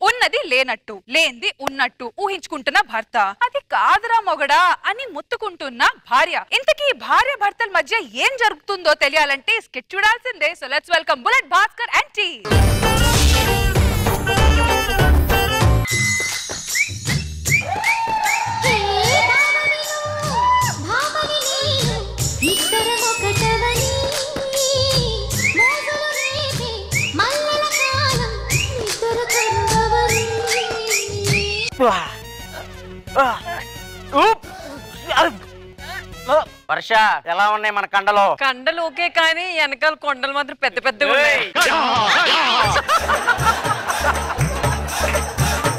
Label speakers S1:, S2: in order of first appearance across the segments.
S1: ఉన్నది లేనట్టు లేంది ఉన్నట్టు ఊహించుకుంటున్న భర్త, అది కాదురా మొగడా అని ముత్తుకుంటున్న భార్య. ఇంతకీ భార్య భర్తల మధ్య ఏం జరుగుతుందో తెలియాలంటే స్కిట్ చూడాల్సిందే. So let's welcome Bullet Bhaskar and టీ.
S2: వర్ష ఎలా ఉన్నాయి మన కండలు?
S3: కండలు ఓకే కానీ వెనకాల కొండలు మాత్రం పెద్ద పెద్దగా ఉన్నాయి.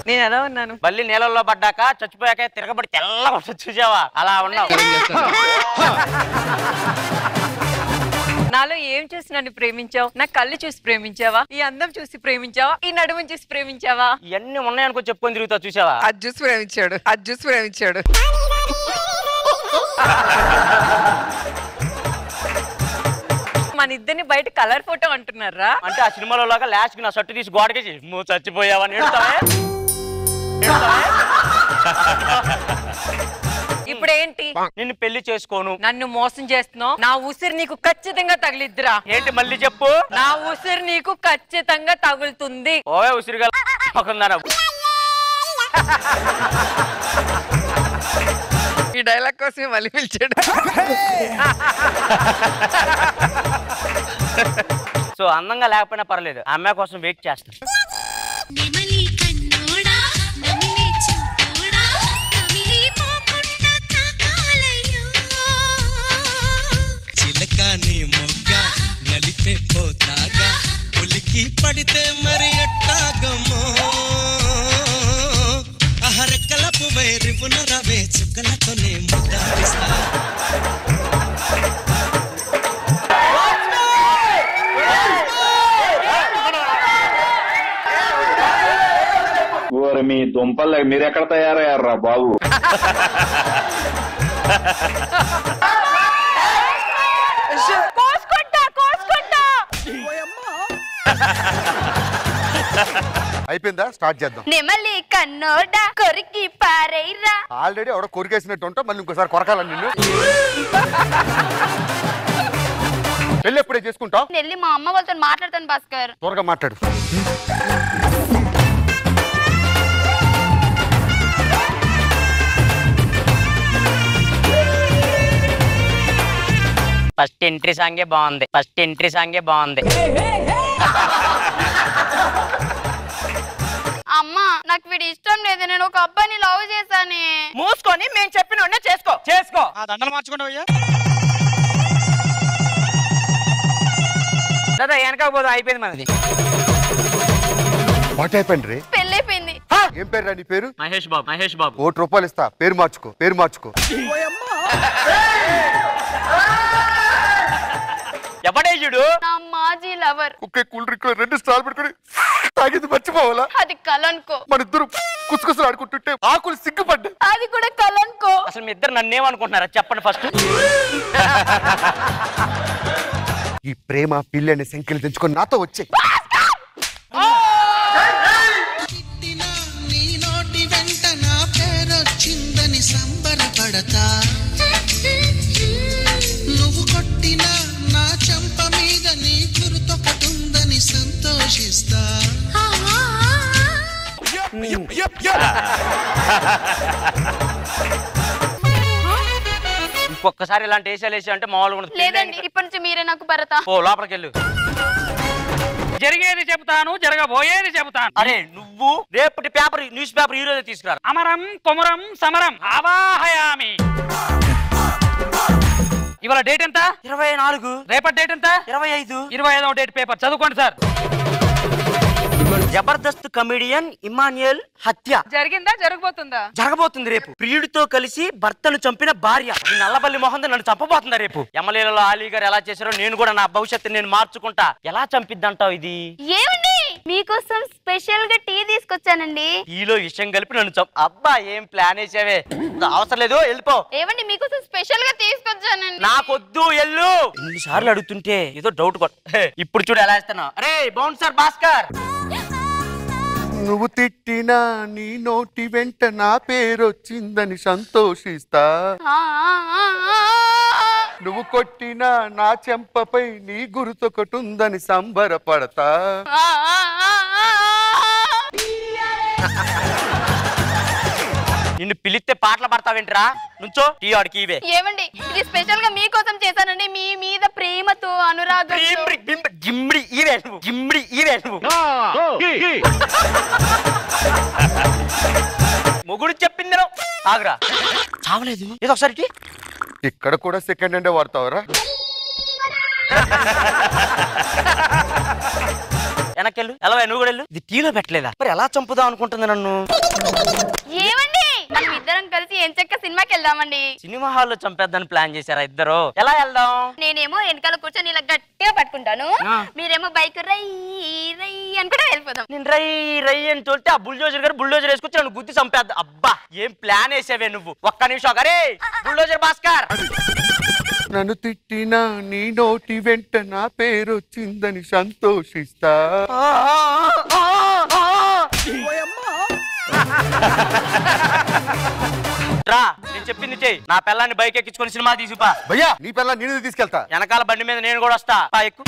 S3: నేను ఎలా ఉన్నాను?
S2: బల్లి నీళ్ళల్లో పడ్డాక చచ్చిపోయాక తిరగబడి తెల్లగా చూసావా? అలా ఉన్నావు.
S3: నాలో ఏం చూసి నన్ను ప్రేమించావు? నా కళ్ళు చూసి ప్రేమించావా? ఈ అందం చూసి ప్రేమించావా? ఈ నడుము చూసి ప్రేమించావా?
S2: ఇవన్నీ ఉన్నాయనుకో చెప్పుకొని తిరుగుతా చూసావా?
S4: అది చూసి ప్రేమించాడు, అది చూసి ప్రేమించాడు.
S3: మన ఇద్దరిని బయట కలర్ ఫోటో అంటున్నారా?
S2: అంటే ఆ సినిమాలో లాగా లాస్ట్ కి నా షర్ట్ తీసి గోడకేసి నువ్వు చచ్చిపోయావని ఏడుతావే.
S3: ఇప్పుడు ఏంటి?
S2: నిన్ను పెళ్లి చేసుకోను.
S3: నన్ను మోసం చేస్తున్నావు. నా ఉసిరి నీకు ఖచ్చితంగా తగిలిద్దిరా.
S2: ఏంటి మళ్ళీ చెప్పు?
S3: నా ఉసిరి నీకు ఖచ్చితంగా తగులుతుంది.
S2: ఓవే ఉసిరిగా
S4: ఈ డైలాగ్ కోసమే మళ్ళీ పిలిచాడు.
S2: సో అందంగా లేకపోయినా పర్లేదు, అమ్మాయి కోసం వెయిట్ చేస్తాను.
S5: పడితే మరి ఎట్టాగమో అహరకలపు వైరివున రవే చుక్కలతోనే ముద్దాడిస్తా.
S6: మీ దుంపలు మీరెక్కడ తయారయ్యారా బాబు?
S7: అయిపోయిందా? స్టార్ట్ చేద్దాం.
S8: నెమలి కన్నోడా కొరికి పారేరా.
S7: ఆల్రెడీ ఎవడో కొరికేసినట్టు ఉంటా, మళ్ళీ ఇంకోసారి కొరకాలని నిన్ను. పెళ్ళి ఎప్పుడే చేసుకుంటావు?
S8: నెల్లి మా అమ్మ వాళ్ళతో మాట్లాడతాను భాస్కర్.
S7: త్వరగా మాట్లాడు.
S2: ఫస్ట్ ఎంట్రీ సాంగే బాగుంది. ఫస్ట్ ఎంట్రీ సాంగే బాగుంది.
S8: అమ్మా నాకు వీడి ఇష్టం లేదు, నేను ఒక అబ్బాయిని లవ్ చేశానే.
S2: మూసుకొని మేము చెప్పిన చేసుకో చేసుకో.
S9: దండలు మార్చుకోండి అయ్యా.
S2: దాదా వెనకపోదు, అయిపోయింది మనది.
S7: వాట్ అయిపోయింది రే?
S8: పెళ్ళైపోయింది.
S7: ఏం పేరు రా నీ పేరు?
S2: మహేష్ బాబు. మహేష్ బాబు.
S7: ₹1 ఇస్తా, పేరు మార్చుకో, పేరు మార్చుకో.
S2: ఎవడేయుడు?
S8: నా మాజీ లవర్.
S7: ఒకే కూల్ డ్రింక్ 2 స్టార్లు పెట్టుకుని తాగింది మర్చిపోవాలా?
S8: అది కలనుకో.
S7: మన ఇద్దరు కుసుకుసలు ఆడుకుంటుంటే ఆకులు సిగ్గుపడ్డా.
S8: అది కూడా కలనుకో.
S2: అసలు మీ ఇద్దరు నన్నేమనుకుంటున్నారా చెప్పండి ఫస్ట్.
S7: ఈ ప్రేమ పిల్లి అనే సంఖ్యలు తెంచుకొని నాతో వచ్చే.
S5: నీ నోటి వెంట నా పేరొచ్చిందని సంబరపడతా. నువ్వు కొట్టిన నా చెంప మీద నీ గురుతొకటుందని సంతోషిస్తా.
S2: ఇంకొకసారి ఇలాంటి వేసాలు వేసా అంటే మామూలుగా
S8: లేదండి, ఇప్పటి నుంచి మీరే నాకు భరత.
S2: ఓ లోపలికి వెళ్ళు.
S9: జరిగేది చెబుతాను, జరగబోయేది చెబుతాను.
S2: అరే నువ్వు రేపటి పేపర్ న్యూస్ పేపర్ ఈ రోజే తీసుకురా.
S9: అమరం కొమరం సమరం ఆవాహయామి. ఇవాళ డేట్ ఎంత?
S2: 24.
S9: రేపటి డేట్ ఎంత?
S2: 25.
S9: 25వ డేట్ పేపర్ చదువుకోండి సార్.
S2: జబర్దస్త్ కమెడియన్ ఇమాన్యుయల్ హత్య
S1: జరిగిందా జరగబోతుందా?
S2: జరగబోతుంది రేపు. ప్రియుడితో కలిసి భర్తను చంపిన భార్య. ఈ నల్లబల్లి మొహంతో నన్ను చంపబోతుందా రేపు. ఎమ్మెల్యేలలో ఆలీ గారు ఎలా చేశారో నేను కూడా నా భవిష్యత్తు నేను మార్చుకుంటా. ఎలా చంపిద్దంటావు ఇది?
S8: ఏమండి మీకోసం స్పెషల్ గా టీ తీసుకొచ్చానండి.
S2: ఈలో విషయం కలిపి నన్ను అబ్బా ఏం ప్లాన్ వేసావే. అవసరం లేదు వెళ్ళిపో.
S8: ఏమండి మీకోసం స్పెషల్ గా తీసుకొచ్చానండి.
S2: నాకొద్దు ఎల్లు. ఎన్నిసార్లు అడుగుతుంటే ఏదో డౌట్ ఇప్పుడు చూడు ఎలా వేస్తున్నా. అరే బౌన్సర్ భాస్కర్
S7: నువ్వు తిట్టినా నీ నోటి వెంట నా పేరొచ్చిందని సంతోషిస్తా. నువ్వు కొట్టినా నా చెంపపై నీ గుర్తొకటుందని సంబరపడతా.
S2: నిన్ను పిలిస్తే పాటలు పడతావేంట్రా? నుంచో టీ ఆడికి ఇవే.
S8: ఏమండి ఇది స్పెషల్ గా మీకోసం చేశానండి, మీ మీద ప్రేమతో అనురాగం.
S2: జిమ్మిడి ఇవే నువ్వు, జిమ్మిడి ఇవే నువ్వు. మొగుడు చెప్పింది ఆగురా. చావలేదు ఏదో ఒకసారి.
S7: ఇక్కడ కూడా సెకండ్ హ్యాండే వాడతావరా?
S2: వెనకెళ్ళు. ఎలా నువ్వు కూడా వెళ్ళు. ఇది టీలో పెట్టలేదా? మరి ఎలా చంపుదాం అనుకుంటుంది నన్ను?
S8: ఏమండి మనం ఇద్దరం కలిసి ఎంచక్క సినిమాకి వెళ్దామండి.
S2: సినిమా హాల్లో చంపేద్దని ప్లాన్ చేశారా ఇద్దరు? ఎలా వెళ్దాం?
S8: నేనేమో వెనకాల కూర్చొని ఇలా గట్టిగా పట్టుకుంటాను, మీరేమో బైక్ రై రై అని కూడా వెళ్ళిపోదాం.
S2: నేను రై రై అని తోలితే ఆ బుల్డోజర్ గారు బుల్డోజర్ వేసుకొచ్చి నన్ను గుద్ది చంపేద్దాం. అబ్బా ఏం ప్లాన్ వేసావే నువ్వు. ఒక్క నిమిషం. అరే బుల్డోజర్ భాస్కర్,
S7: నన్ను తిట్టినా నీ నోటి వెంట నా పేరొచ్చిందని సంతోషిస్తా.
S2: రా నేను చెప్పింది చెయ్యి. నా పిల్లాన్ని బైక్ ఎక్కించుకొని సినిమా తీసుకుపా.
S7: భయ్యా నీ పిల్ల నేను తీసుకెళ్తా.
S2: వెనకాల బండి మీద నేను కూడా వస్తా. ఎక్కు.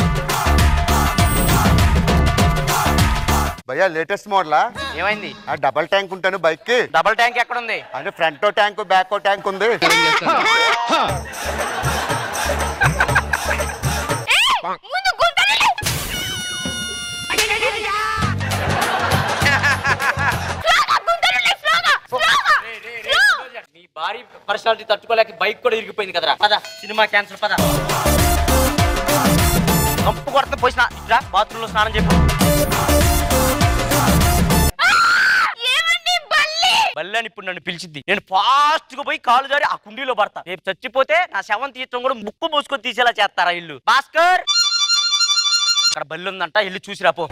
S7: భయ్యా లేటెస్ట్ మోడలా?
S2: ఏమైంది?
S7: ఆ డబల్ ట్యాంక్ ఉంటాను బైక్ కి.
S2: డబల్ ట్యాంక్ ఎక్కడ ఉంది?
S7: అంటే ఫ్రంట్ ట్యాంక్ బ్యాక్ ట్యాంక్ ఉంది.
S2: నీ భారీ పర్సనాలిటీ తట్టుకోలేక బైక్ కూడా ఇరిగిపోయింది కదరా. పద సినిమా క్యాన్సిల్. పద కంపు కొడతా పోయి బాత్రూమ్ లో స్నానం చెప్పు. బల్లి అని ఇప్పుడు నన్ను పిలిచింది. నేను ఫాస్ట్ గా పోయి కాలు జారి ఆ కుండీలో పడతా. రేపు చచ్చిపోతే నా శవం తీయటం కూడా ముక్కు మూసుకొని తీసేలా చేస్తారా ఇల్లు. భాస్కర్ అక్కడ బల్లి ఉందంట, ఇల్లు చూసిరా పో.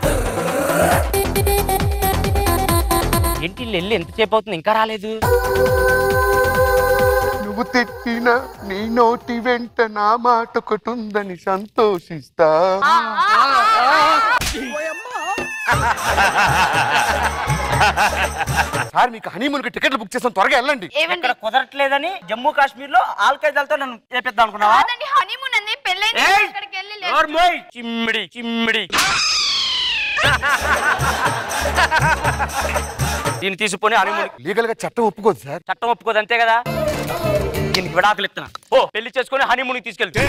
S2: ఏంటి ఇల్లు ఎంతసేపు అవుతుంది ఇంకా రాలేదు?
S7: నువ్వు తిట్టినా నీ నోటి వెంట నా మాట ఒకటి ఉందని సంతోషిస్తా. సార్ మీకు హనీమూన్ కి టికెట్లు బుక్ చేస్తాం, త్వరగా వెళ్ళండి.
S2: ఇక్కడ కుదరట్లేదని జమ్మూ కాశ్మీర్ లో ఆల్ఖైదాలతో నన్ను చేపిద్దాం అనుకున్నావా?
S8: హనీమూన్ అనే పెళ్ళైంది.
S2: చిమ్మిడి చిమ్మిడి. దీన్ని తీసుకొని హనీమూన్.
S7: లీగల్ గా చట్టం ఒప్పుకోదు సార్.
S2: చట్టం ఒప్పుకోదు అంతే కదా. దీనికి విడాకులు ఇస్తున్నా. ఓ పెళ్లి చేసుకుని హనీమూన్ తీసుకెళ్తే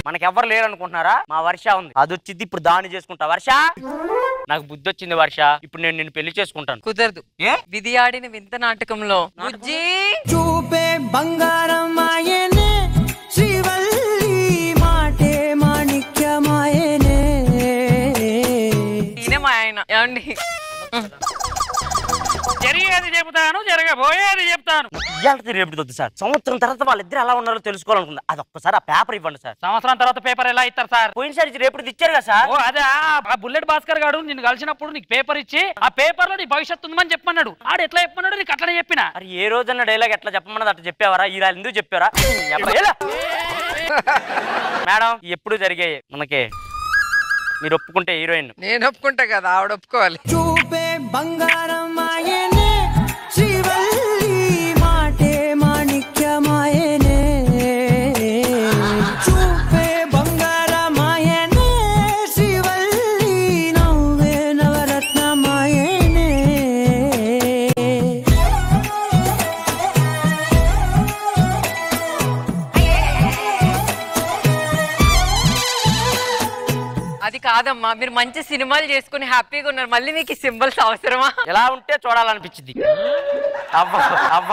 S2: మనకెవ్వరు లేరు అనుకుంటున్నారా? మా వర్ష ఉంది, అది వచ్చింది. ఇప్పుడు దాన్ని చేసుకుంటా. వర్ష నాకు బుద్ధి వచ్చింది వర్ష. ఇప్పుడు నేను నిన్ను పెళ్లి చేసుకుంటాను.
S3: కుదరదు. విధి ఆడిన వింత నాటకంలో బుజ్జి
S5: చూపే బంగారం ఆయనే, శ్రీవల్లి మాటే మాణిక్యమాయనే.
S3: ఈయన మా ఆయన. ఏమండి
S9: జరిగేది చెబుతాను, జరగబోయేది చెప్తాను.
S2: ఇవాళ రేపు వద్దు సార్. సంవత్సరం తర్వాత వాళ్ళిద్దరు ఎలా ఉన్నారో తెలుసుకోవాలనుకుంది. అది ఒక్కసారి ఆ పేపర్ ఇవ్వండి సార్.
S9: సంవత్సరం తర్వాత పేపర్ ఎలా ఇస్తారు సార్?
S2: పోయినసారి రేపు ఇచ్చారు కదా సార్.
S9: ఓ అదే ఆ బుల్లెట్ భాస్కర్ గారు నిన్ను కలిసినప్పుడు నీకు పేపర్ ఇచ్చి ఆ పేపర్ లో నీ భవిష్యత్తు ఉందని చెప్పమన్నాడు. ఆడు ఎట్లా చెప్పమన్నాడు నీకు అట్లనే చెప్పిన.
S2: మరి ఏ రోజన్న డైలాగ్ ఎట్లా చెప్పమన్నది అట్లా చెప్పావరా? ఇలా ఎందుకు చెప్పారా? మేడం ఎప్పుడు జరిగాయి మనకి. మీరు ఒప్పుకుంటే హీరోయిన్.
S4: నేను ఒప్పుకుంటా కదా, ఆవిడ ఒప్పుకోవాలి.
S5: చూపే బంగారం ఆయనే, శ్రీవల్లి మాటే మాణిక్యమాయనే. చూపే బంగారం ఆయనే, శ్రీవల్లి నవ్వే నవరత్నమాయనే.
S3: అది కాదమ్మా, మీరు మంచి సినిమాలు చేసుకుని హ్యాపీగా ఉన్నారు. మళ్ళీ మీకు ఈ సింబల్స్ అవసరమా?
S2: ఎలా ఉంటే చూడాలనిపించింది. అవ్వ అవ్వ.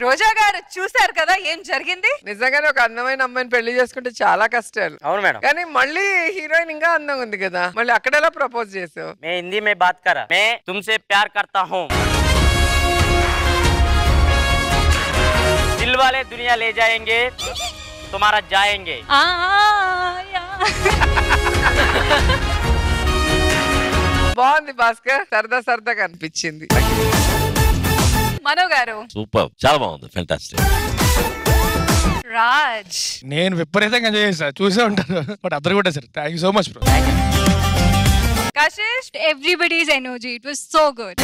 S1: రోజా గారు చూసారు కదా ఏం జరిగింది.
S4: నిజంగానే ఒక అందమైన అమ్మాయిని పెళ్లి చేసుకుంటే చాలా కష్టాలు.
S2: అవును మేడం.
S4: కానీ మళ్ళీ హీరోయిన్ ఇంకా అందంగా ఉంది కదా, మళ్ళీ అక్కడ ఎలా ప్రపోజ్ చేసావు?
S2: मैं हिंदी में बात कर रहा, मैं तुमसे प्यार करता हूँ, दिल वाले दुनिया ले जाएंगे, तुम्हारा जाएंगे.
S4: బాగుంది భాస్కర్, సరదా సరదాగా అనిపించింది.
S1: మనో గారు
S10: సూపర్, చాలా బాగుంది, ఫెంటాస్టిక్.
S1: రాజ్.
S10: నేను విపరీతంగా ఎంజాయ్ చేస్తా, చూసే ఉంటాను. బట్ అద్దరు కూడా sir. Thank you so much bro.
S1: Kashish,
S11: everybody's energy, it was so good.